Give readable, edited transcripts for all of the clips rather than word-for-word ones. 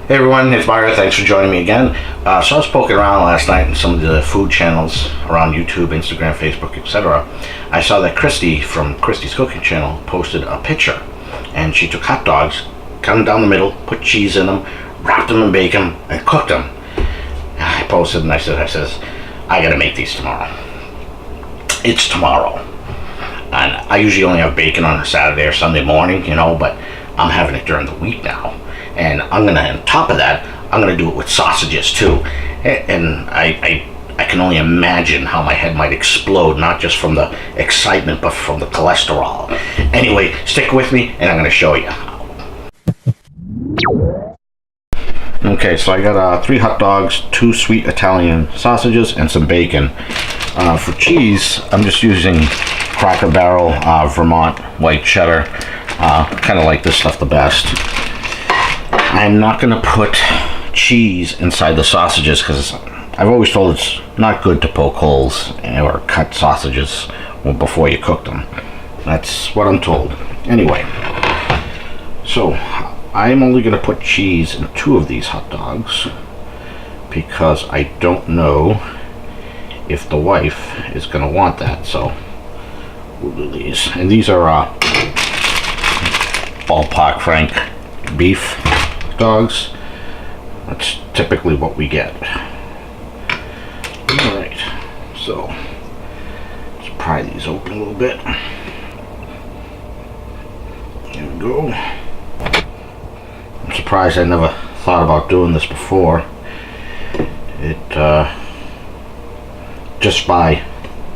Hey everyone, it's Mario. Thanks for joining me again. So I was poking around last night in some of the food channels around YouTube, Instagram, Facebook, etc. I saw that Christy from Christy's Cooking Channel posted a picture, and she took hot dogs, cut them down the middle, put cheese in them, wrapped them in bacon, and cooked them. And I posted and I says, I gotta make these tomorrow. It's tomorrow. And I usually only have bacon on a Saturday or Sunday morning, you know, but I'm having it during the week now. And I'm gonna, on top of that, I'm gonna do it with sausages too. And I can only imagine how my head might explode, not just from the excitement, but from the cholesterol. Anyway, stick with me and I'm gonna show you how. Okay, so I got 3 hot dogs, 2 sweet Italian sausages, and some bacon. For cheese, I'm just using Cracker Barrel Vermont white cheddar. Kind of like this stuff the best. I'm not going to put cheese inside the sausages because I've always told it's not good to poke holes or cut sausages before you cook them. That's what I'm told. Anyway, so I'm only going to put cheese in 2 of these hot dogs because I don't know if the wife is going to want that. So we'll do these. And these are ballpark Frank beef dogs. That's typically what we get. Alright, so let's pry these open a little bit. There we go. I'm surprised I never thought about doing this before. Just by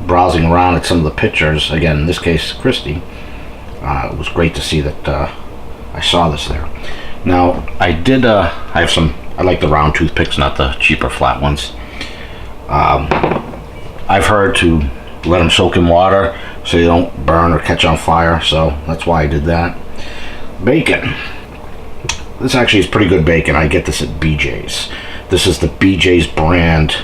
browsing around at some of the pictures, again in this case Christy, it was great to see that I saw this there. Now I like the round toothpicks, not the cheaper flat ones. I've heard to let them soak in water so you don't burn or catch on fire, so that's why I did that. Bacon. This actually is pretty good bacon. I get this at BJ's. This is the BJ's brand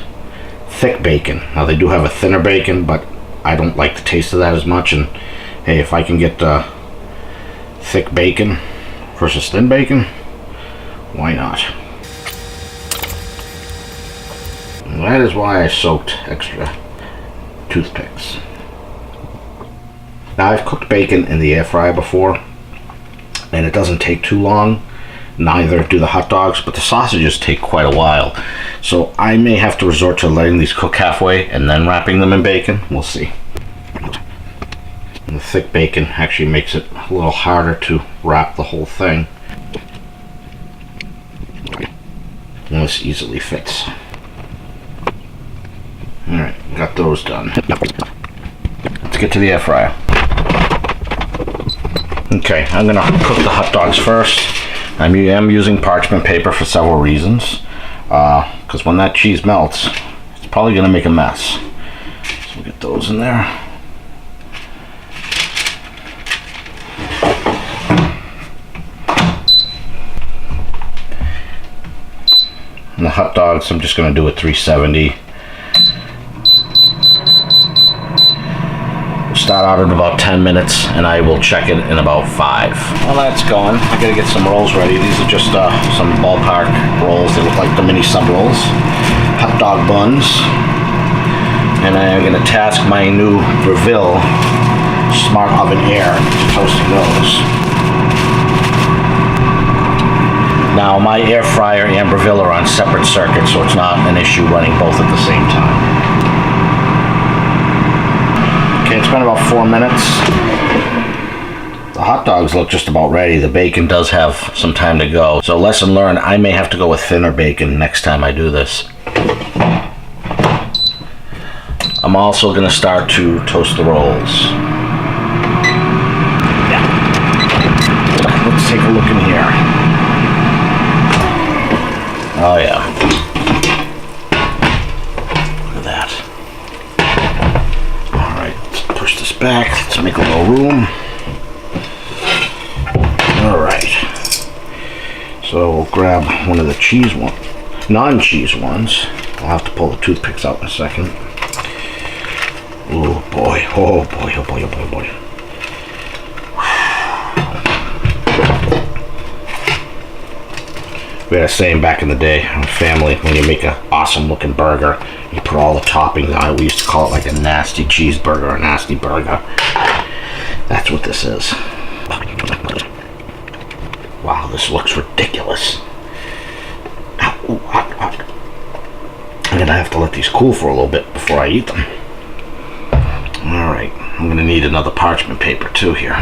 thick bacon. Now they do have a thinner bacon, but I don't like the taste of that as much, and hey, if I can get thick bacon versus thin bacon, why not? And that is why I soaked extra toothpicks. Now I've cooked bacon in the air fryer before, and it doesn't take too long. Neither do the hot dogs, but the sausages take quite a while. So I may have to resort to letting these cook halfway and then wrapping them in bacon. We'll see. And the thick bacon actually makes it a little harder to wrap the whole thing. And this easily fits. Alright, got those done. Let's get to the air fryer. Okay, I'm gonna cook the hot dogs first. I am using parchment paper for several reasons. Because when that cheese melts, it's probably going to make a mess. So we'll get those in there. And the hot dogs, I'm just going to do it 370. Start out in about 10 minutes and I will check it in about 5. Well, that's going. I gotta get some rolls ready. These are just some ballpark rolls. They look like the mini sub rolls. Hot dog buns. And I'm gonna task my new Breville Smart Oven Air to toasting those. Now my air fryer and Breville are on separate circuits, so it's not an issue running both at the same time. Okay, it's been about 4 minutes. The hot dogs look just about ready. The bacon does have some time to go. So lesson learned, I may have to go with thinner bacon next time I do this. I'm also going to start to toast the rolls. Yeah. Let's take a look in here. Oh yeah. Push this back. Let's make a little room. Alright. So we'll grab one of the cheese ones, non-cheese ones. I'll have to pull the toothpicks out in a second. Oh boy, oh boy, oh boy, oh boy, oh boy. We had a saying back in the day in the family, when you make an awesome looking burger, you put all the toppings on it. We used to call it like a nasty cheeseburger, a nasty burger. That's what this is. Wow, this looks ridiculous. Ooh, hot, hot. I'm gonna have to let these cool for a little bit before I eat them. Alright, I'm gonna need another parchment paper too here.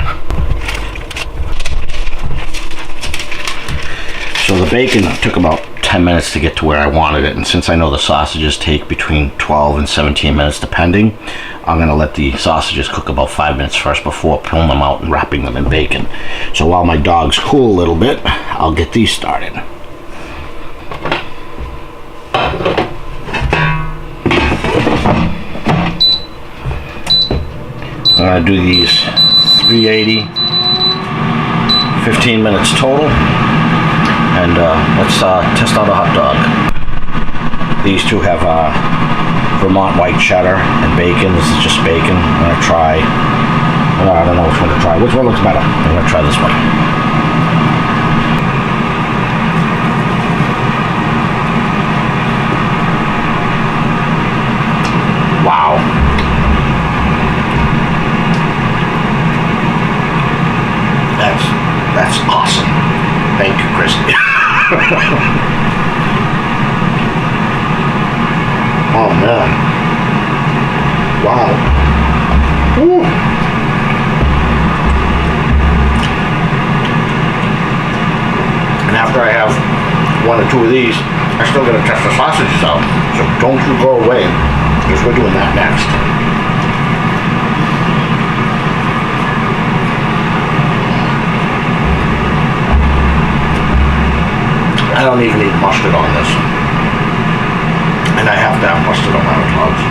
So the bacon took about 10 minutes to get to where I wanted it, and since I know the sausages take between 12 and 17 minutes depending, I'm gonna let the sausages cook about 5 minutes first before pulling them out and wrapping them in bacon. So while my dogs cool a little bit, I'll get these started. I'm gonna do these 380, 15 minutes total, and let's test out a hot dog. These two have Vermont white cheddar and bacon. This is just bacon. I'm gonna try, I don't know which one to try. Which one looks better? I'm gonna try this one. Wow. That's awesome. Thank you, Christy. Oh man. Wow. Woo. And after I have one or two of these, I still gotta test the sausages out. So don't you go away, because we're doing that next. I don't even need mustard on this. And I have to have mustard on my hot dogs.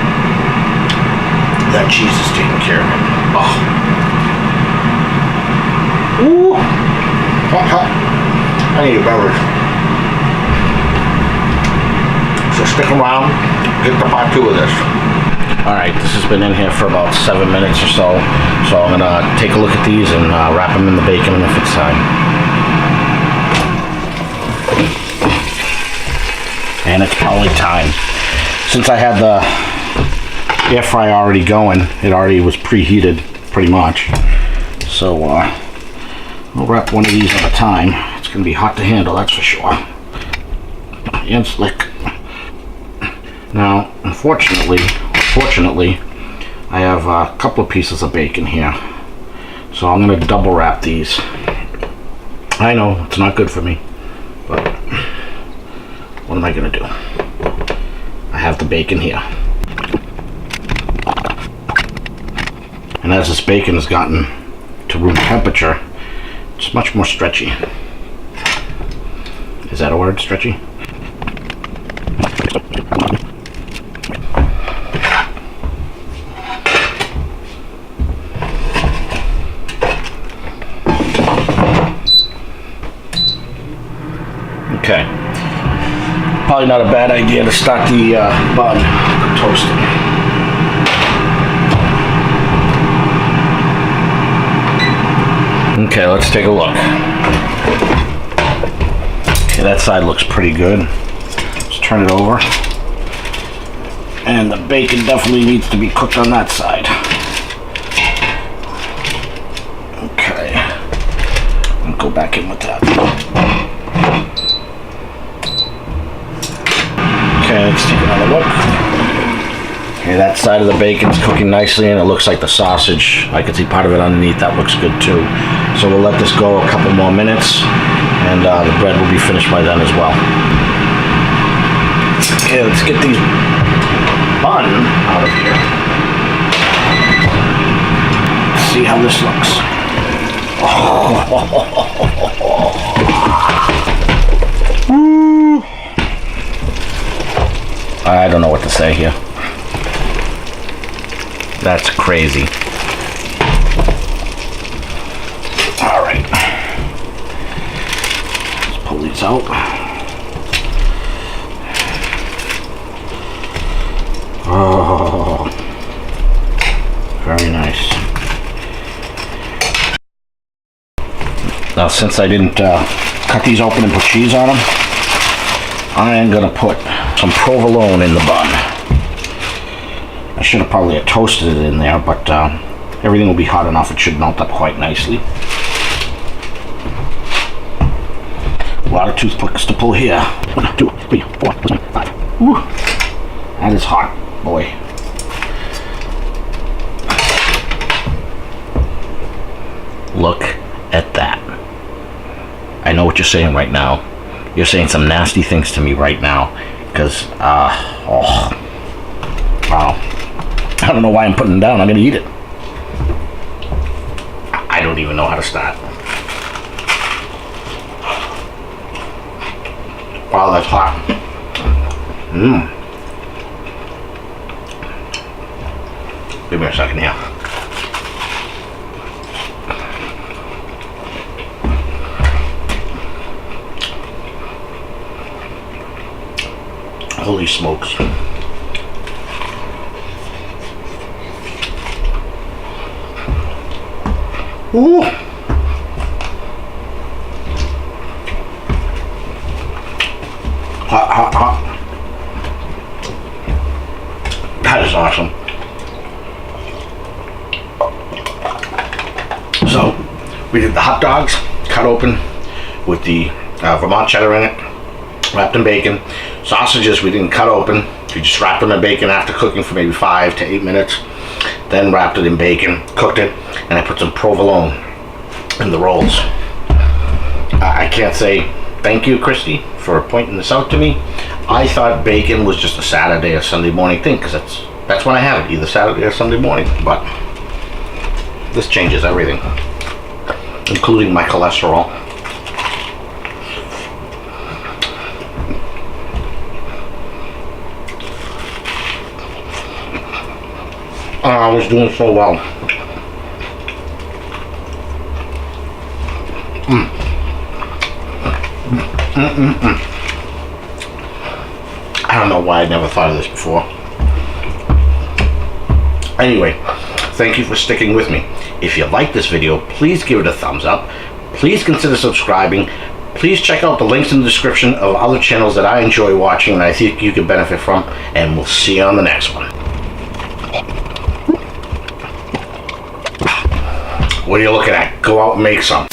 That cheese is taking care of it. Oh. Ooh. Hot, hot. I need a beverage. So stick around, get the part 2 of this. Alright, this has been in here for about 7 minutes or so. So I'm gonna take a look at these and wrap them in the bacon if it's time. And it's probably time. Since I had the air fryer already going, it already was preheated pretty much. So I'll wrap one of these at a time. It's gonna be hot to handle, that's for sure. And slick. Now, unfortunately, I have a couple of pieces of bacon here. So I'm gonna double wrap these. I know, it's not good for me, but what am I gonna do? I have the bacon here. And as this bacon has gotten to room temperature, it's much more stretchy. Is that a word, stretchy? Okay. Probably not a bad idea to start the bun toasting. Okay, let's take a look. Okay, that side looks pretty good. Let's turn it over. And the bacon definitely needs to be cooked on that side. Okay. I'll go back in with that. Okay, let's take another look. Okay, that side of the bacon's cooking nicely, and it looks like the sausage, I can see part of it underneath, that looks good too. So we'll let this go a couple more minutes, and the bread will be finished by then as well. Okay, let's get these bun out of here. Let's see how this looks. Woo. I don't know what to say here. That's crazy. All right. Let's pull these out. Oh, very nice. Now, since I didn't cut these open and put cheese on them, I am gonna put some provolone in the bun. I should have probably toasted it in there, but everything will be hot enough. It should melt up quite nicely. A lot of toothpicks to pull here. 1, 2, 3, 4, 5. Woo. That is hot, boy. Look at that. I know what you're saying right now. You're saying some nasty things to me right now. Because, oh. Wow. I don't know why I'm putting it down. I'm going to eat it. I don't even know how to start. Wow, that's hot. Mmm. Give me a second here. Holy smokes. Ooh. Hot, hot, hot. That is awesome. So, we did the hot dogs, cut open with the Vermont cheddar in it, wrapped in bacon. Sausages we didn't cut open. We just wrapped them in bacon after cooking for maybe 5 to 8 minutes. Then wrapped it in bacon, cooked it, and I put some provolone in the rolls. I can't say thank you, Christy, for pointing this out to me. I thought bacon was just a Saturday or Sunday morning thing, because that's when I have it, either Saturday or Sunday morning. But this changes everything, including my cholesterol. I was doing so well. I don't know why I never thought of this before. Anyway, thank you for sticking with me. If you like this video, please give it a thumbs up. Please consider subscribing. Please check out the links in the description of other channels that I enjoy watching and I think you can benefit from. And we'll see you on the next one. What are you looking at? Go out and make some.